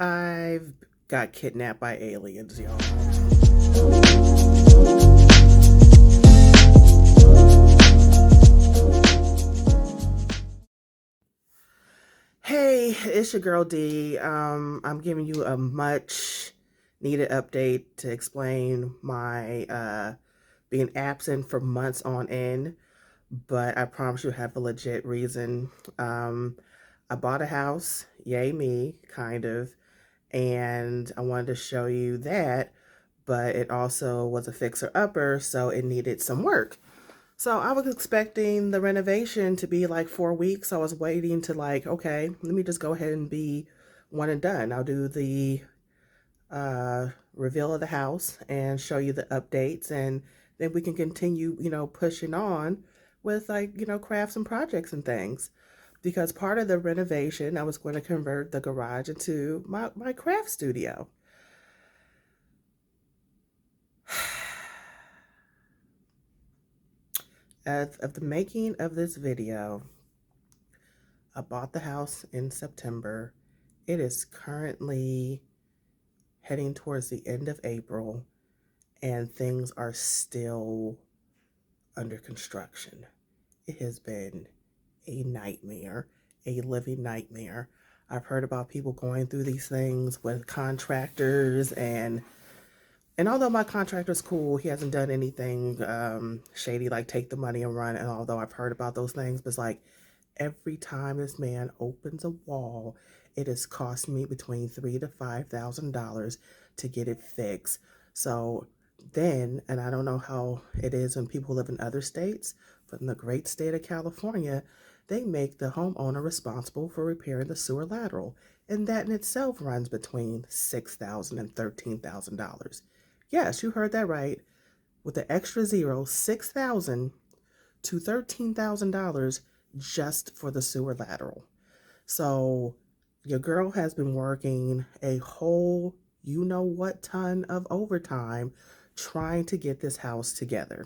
I've got kidnapped by aliens, y'all. Hey, it's your girl D. I'm giving you a much needed update to explain my being absent for months on end, but I promise you have a legit reason. Um, I bought a house, yay me, kind of, and I wanted to show you that, but it also was a fixer upper, so it needed some work. So I was expecting the renovation to be like 4 weeks. I was waiting to like, okay, let me just go ahead and be one and done. I'll do the uh, reveal of the house and show you the updates, and then we can continue, pushing on with like, crafts and projects and things. Because part of the renovation, I was going to convert the garage into my craft studio. As of the making of this video, I bought the house in September. It is currently heading towards the end of April, and things are still under construction. It has been a nightmare, a living nightmare. I've heard about people going through these things with contractors, and although my contractor's cool, he hasn't done anything shady like take the money and run. And although I've heard about those things, but it's like every time this man opens a wall, it has cost me between $3,000 to $5,000 to get it fixed. So then, and I don't know how it is when people live in other states, but in the great state of California, they make the homeowner responsible for repairing the sewer lateral, and that in itself runs between $6,000 and $13,000. Yes, you heard that right. With the extra zero, $6,000 to $13,000 just for the sewer lateral. So your girl has been working a whole you know what ton of overtime trying to get this house together.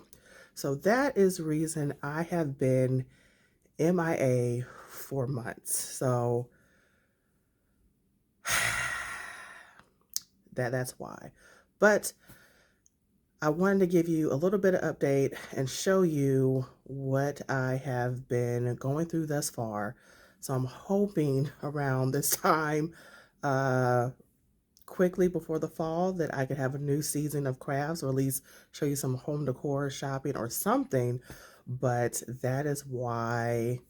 So that is the reason I have been MIA for months. So that's why. But I wanted to give you a little bit of update and show you what I have been going through thus far. So I'm hoping around this time, quickly before the fall, that I could have a new season of crafts, or at least show you some home decor shopping or something. But that is why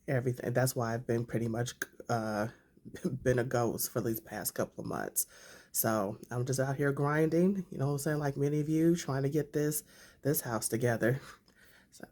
that's why I've been pretty much been a ghost for these past couple of months. So I'm just out here grinding, you know what I'm saying, like many of you, trying to get this house together. So